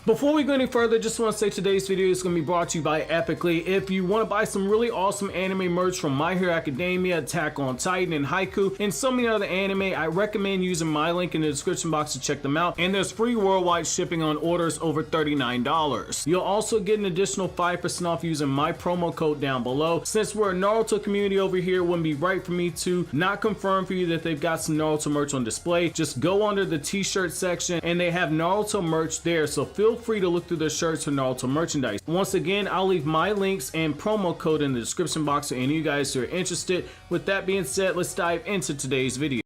Before we go any further, just want to say today's video is going to be brought to you by Epicly. If you want to buy some really awesome anime merch from My Hero Academia, Attack on Titan, and Haiku, and so many other anime, I recommend using my link in the description box to check them out. And there's free worldwide shipping on orders over $39. You'll also get an additional 5% off using my promo code down below. Since we're a Naruto community over here, it wouldn't be right for me to not confirm for you that they've got some Naruto merch on display. Just go under the t-shirt section and they have Naruto merch there, so feel free to look through their shirts for Naruto merchandise. Once again, I'll leave my links and promo code in the description box for any of you guys who are interested. With that being said, let's dive into today's video.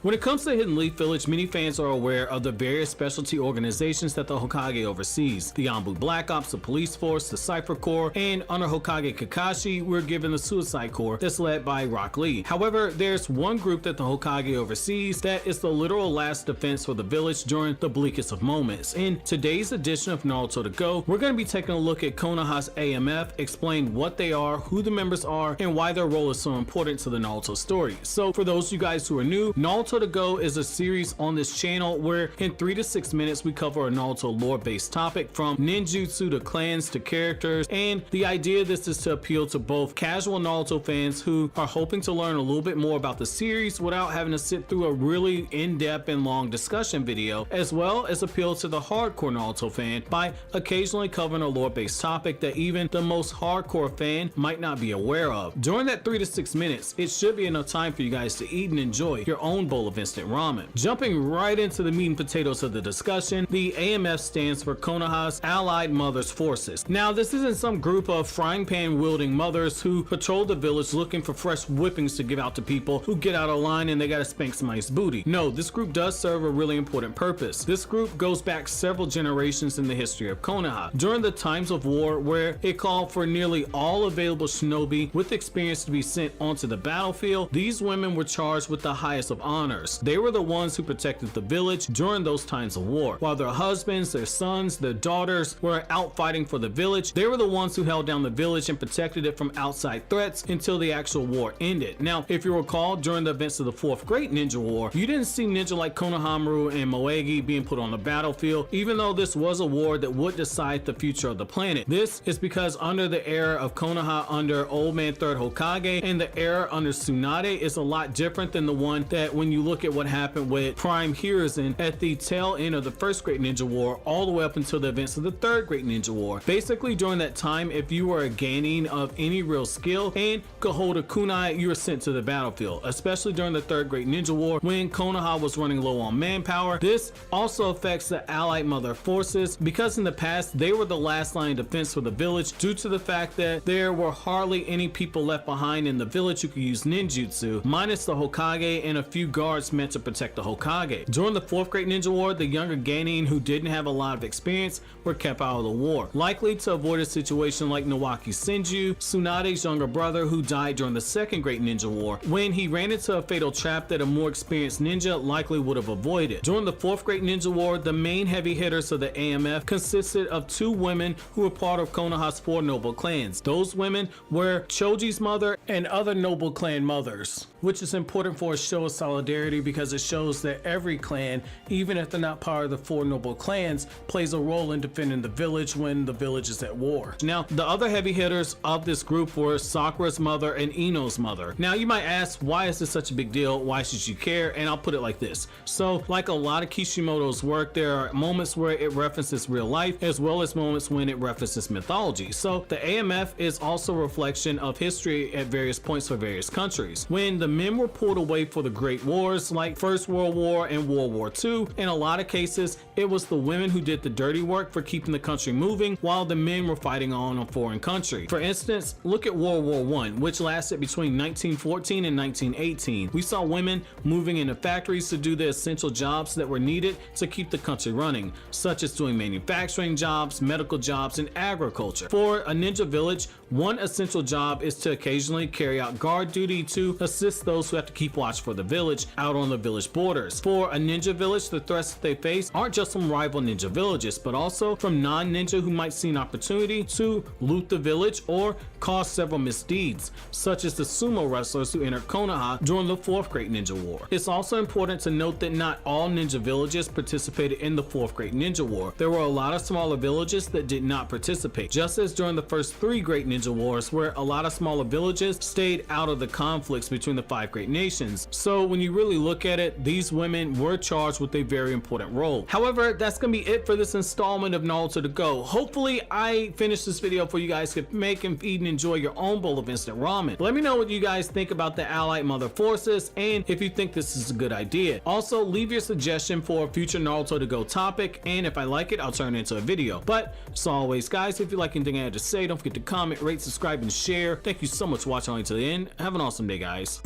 When it comes to Hidden Leaf Village, many fans are aware of the various specialty organizations that the Hokage oversees. The Anbu Black Ops, the Police Force, the Cypher Corps, and under Hokage Kakashi, we're given the Suicide Corps that's led by Rock Lee. However, there's one group that the Hokage oversees that is the literal last defense for the village during the bleakest of moments. In today's edition of Naruto To Go, we're going to be taking a look at Konoha's AMF, explain what they are, who the members are, and why their role is so important to the Naruto story. So for those of you guys who are new, Naruto To Go is a series on this channel where in 3 to 6 minutes we cover a Naruto lore based topic, from ninjutsu to clans to characters, and the idea of this is to appeal to both casual Naruto fans who are hoping to learn a little bit more about the series without having to sit through a really in-depth and long discussion video, as well as appeal to the hardcore Naruto fan by occasionally covering a lore based topic that even the most hardcore fan might not be aware of. During that 3 to 6 minutes, it should be enough time for you guys to eat and enjoy your own bowl of instant ramen. Jumping right into the meat and potatoes of the discussion, the AMF stands for Konoha's Allied Mothers Forces. Now, this isn't some group of frying pan wielding mothers who patrol the village looking for fresh whippings to give out to people who get out of line and they gotta spank somebody's booty. No, this group does serve a really important purpose. This group goes back several generations in the history of Konoha. During the times of war, where it called for nearly all available shinobi with experience to be sent onto the battlefield, these women were charged with the highest of honors. They were the ones who protected the village during those times of war. While their husbands, their sons, their daughters were out fighting for the village, they were the ones who held down the village and protected it from outside threats until the actual war ended. Now, if you recall, during the events of the Fourth Great Ninja War, you didn't see ninja like Konohamaru and Moegi being put on the battlefield, even though this was a war that would decide the future of the planet. This is because under the era of Konoha under Old Man Third Hokage and the era under Tsunade is a lot different than the one that when you look at what happened with Prime Hiruzen at the tail end of the First Great Ninja War all the way up until the events of the Third Great Ninja War. Basically, during that time, if you were a gaining of any real skill and could hold a kunai, you were sent to the battlefield, especially during the Third Great Ninja War when Konoha was running low on manpower. This also affects the Allied Mother Forces because in the past they were the last line of defense for the village due to the fact that there were hardly any people left behind in the village who could use ninjutsu, minus the Hokage and a few guards meant to protect the Hokage. During the Fourth Great Ninja War, the younger Genin who didn't have a lot of experience were kept out of the war, likely to avoid a situation like Nawaki Senju, Tsunade's younger brother who died during the Second Great Ninja War, when he ran into a fatal trap that a more experienced ninja likely would have avoided. During the Fourth Great Ninja War, the main heavy hitters of the AMF consisted of 2 women who were part of Konoha's 4 noble clans. Those women were Choji's mother and other noble clan mothers, which is important for a show of solidarity because it shows that every clan, even if they're not part of the 4 noble clans, plays a role in defending the village when the village is at war. Now, the other heavy hitters of this group were Sakura's mother and Ino's mother. Now, you might ask, why is this such a big deal? Why should you care? And I'll put it like this. So, like a lot of Kishimoto's work, there are moments where it references real life as well as moments when it references mythology. So, the AMF is also a reflection of history at various points for various countries. When the men were pulled away for the Great Wars, like First World War and World War II, in a lot of cases, it was the women who did the dirty work for keeping the country moving while the men were fighting on a foreign country. For instance, look at World War I, which lasted between 1914 and 1918. We saw women moving into factories to do the essential jobs that were needed to keep the country running, such as doing manufacturing jobs, medical jobs, and agriculture. For a ninja village, one essential job is to occasionally carry out guard duty to assist those who have to keep watch for the village, out on the village borders. For a ninja village, the threats that they face aren't just from rival ninja villages, but also from non-ninja who might see an opportunity to loot the village or cause several misdeeds, such as the sumo wrestlers who entered Konoha during the 4th Great Ninja War. It's also important to note that not all ninja villages participated in the 4th Great Ninja War. There were a lot of smaller villages that did not participate, just as during the first 3 Great Ninja Wars, where a lot of smaller villages stayed out of the conflicts between the 5 great nations. So when you really look at it, these women were charged with a very important role. However, that's gonna be it for this installment of Naruto To Go. Hopefully I finished this video for you guys to make and eat and enjoy your own bowl of instant ramen. Let me know what you guys think about the Allied Mother Forces and if you think this is a good idea. Also, leave your suggestion for a future Naruto To Go topic, and if I like it, I'll turn it into a video. But as always, guys, if you like anything I had to say, don't forget to comment, rate, subscribe, and share. Thank you so much for watching all the way to the end. Have an awesome day, guys.